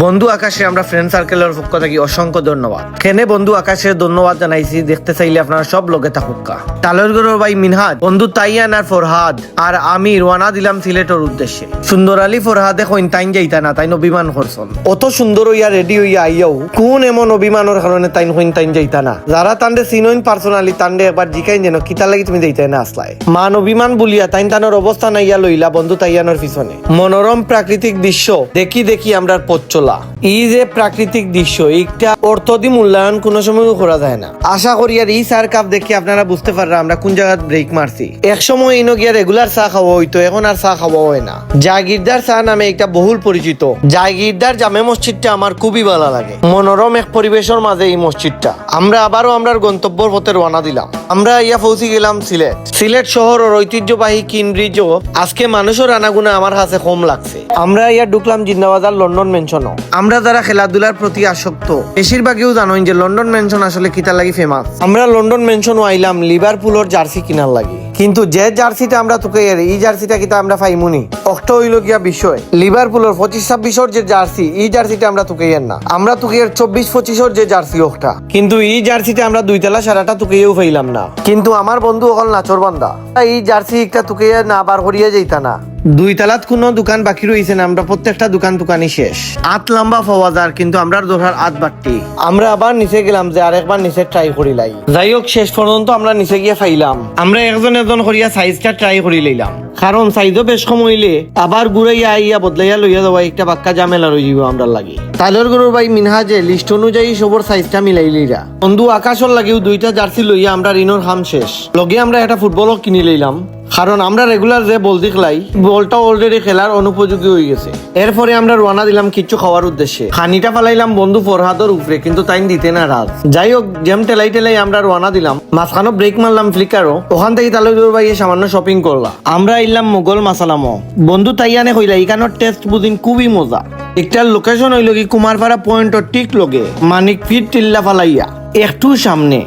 বন্ধু আকাশে আমরা ফ্রেন্ড সার্কেলের পক্ষ থেকে অসংখ্য ধন্যবাদ। কেনে বন্ধু আকাশের ধন্যবাদ জানাইছি, দেখতে চাইলে আপনারা সব লোকে থাকুকা। তালরগড়ের ভাই মিনহাজ, বন্ধু তাইয়ান আর ফরহাদ আর আমি রওনা দিলাম সিলেটের উদ্দেশ্যে। সুন্দর আলী ফরহাদে কইন তাইন যাইতা না, তাইন অভিমান করছন। অত সুন্দর হইয়া রেডি হইয়া আইয়াও কোন এমন অভিমানের কারণে তাইন কইন তাইন যাইতা না। যারা তান্ডে সিনোইন পার্সোনালি তান্ডে একবার জিকাইন যেন কিতা লাগি তুমি যাইতে না আসলাই। মান অভিমান বলিয়া তাইন তানোর অবস্থা নাইয়া লইলা বন্ধু তাইয়ানোর পিছনে। মনোরম প্রাকৃতিক দৃশ্য দেখি দেখি আমরা পথ চলা। এই যে প্রাকৃতিক দৃশ্য একটা অর্থ দি মূল্যায়ন কোনো সময় করা যায় না। আশা করি আর এই সার কাপ দেখে আপনারা বুঝতে পাররা আমরা কোন জায়গায় ব্রেক মারছি। এক সময় ইনো গিয়া রেগুলার চা খাওয়া হইতো, এখন আর চা খাওয়া হয় না। জাগিরদার চা নামে একটা বহুল পরিচিত জাগিরদার জামে মসজিদটা আমার খুবই ভালো লাগে। মনোরম এক পরিবেশের মাঝে এই মসজিদটা। আমরা আবারও আমরা গন্তব্যের পথে রওনা দিলাম। আমরা ইয়া পৌঁছে গেলাম সিলেট। সিলেট শহরের ঐতিহ্যবাহী কিন ব্রিজও আজকে মানুষের আনাগুনা আমার কাছে কম লাগছে। আমরা ইয়া ঢুকলাম জিন্দাবাজার লন্ডন মেনশনও। আমরা যারা খেলাধুলার প্রতি আসক্ত বেশিরভাগও জানোই যে লন্ডন মেনশন আসলে কিতা লাগি ফেমাস। আমরা লন্ডন মেনশন আইলাম লিভারপুলের জার্সি কিনার লাগি, কিন্তু যে জার্সিটা আমরা তোকে এই জার্সিটা কিতা আমরা পাইমুনি অক্টো হইল গিয়া বিষয়। লিভারপুলের 25-26 যে জার্সি এই জার্সিটা আমরা তোকে না, আমরা তোকে 24-25 যে জার্সি ওটা, কিন্তু এই জার্সিটা আমরা দুইতলা সারাটা তোকেও পাইলাম না। কিন্তু আমার বন্ধু অকল নাচর বান্দা এই জার্সি একটা তোকে না বার করিয়া যাইতা না। দুই তালাত কোনো দোকান বাকি রয়েছে না, আমরা প্রত্যেকটা দোকানই শেষ। আট লম্বা পাওয়া যায়, কিন্তু আমরা ধরার আট বাড়তি। আমরা আবার নিচে গেলাম যে আরেকবার নিচে ট্রাই করি লাই। যাই হোক শেষ পর্যন্ত আমরা নিচে গিয়ে ফাইলাম। আমরা একজন করিয়া সাইজটা ট্রাই করি লইলাম, কারণ সাইজও বেশ কম হইলে আবার ঘুরাইয়া আইয়া বদলাইয়া লইয়া যাওয়া একটা বাক্কা জামেলা রয়ে যাব আমরা লাগি। তাইলর গরুর ভাই মিনহাজে লিস্ট অনুযায়ী সবর সাইজটা মিলাইলিরা। বন্ধু আকাশর লাগেও দুইটা জার্সি লইয়া আমরা ঋণর হাম শেষ। লগে আমরা একটা ফুটবলও কিনে লইলাম, কারণ আমরা রেগুলার যে বল দেখলাই বলটা অলরেডি খেলার অনুপযোগী হয়ে গেছে। এরপরে আমরা রওনা দিলাম কিছু খাওয়ার উদ্দেশ্যে। খানিটা ফালাইলাম বন্ধু ফরহাদর উপরে, কিন্তু তাই দিতে না রাজ। যাই হোক জেম টেলাই আমরা রওনা দিলাম। মাঝখানো ব্রেক মারলাম ফ্লিকারও। ওখান থেকে তালুর ভাইয়ে সামান্য শপিং করলাম। আমরা আইলাম মোগল মাসালামো। বন্ধু তাইয়ানে কইলা এখানোর টেস্ট বুঝিন খুবই মজা। একটার লোকেশন হইল কি কুমারপাড়া পয়েন্টর ঠিক লগে মানিক ফিট টিল্লা ফালাইয়া একটু সামনে।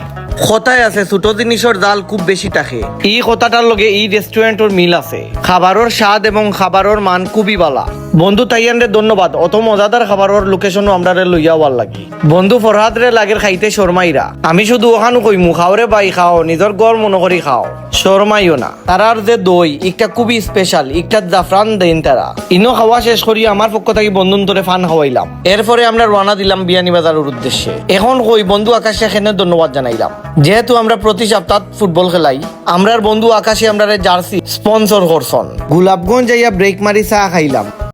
কথায় আছে ছোট জিনিসের জাল খুব বেশি থাকে। এই কথাটার লগে এই রেস্টুরেন্টের মিল আছে। খাবারের স্বাদ এবং খাবারের মান খুবই ভালো। বন্ধু তাইয়ানরে ধন্যবাদ, অত মজাদার খাবারের লোকেশনও আমরা লইয়া ওয়ার লাগি। বন্ধু ফরহাদ রে লাগের খাইতে শর্মাইরা। আমি শুধু ওখানো কইমু খাওরে বাই খাও, নিজের গড় মনে করি খাও, শর্মাইও না। তারার যে দই একটা খুবই স্পেশাল, একটা জাফরান দেন তারা। ইনো খাওয়া শেষ করি আমার পক্ষ থেকে বন্ধুন তোরে ফান খাওয়াইলাম। এরপরে আমরা রওনা দিলাম বিয়ানীবাজারের উদ্দেশ্যে। এখন কই বন্ধু আকাশে এখানে ধন্যবাদ জানাইলাম, যেহেতু আমরা প্রতি সপ্তাহ ফুটবল খেলাই। আমরার বন্ধু আকাশে আমরা জার্সি স্পন্সর করছন। গোলাপগঞ্জ যাইয়া ব্রেক মারি চা খাইলাম।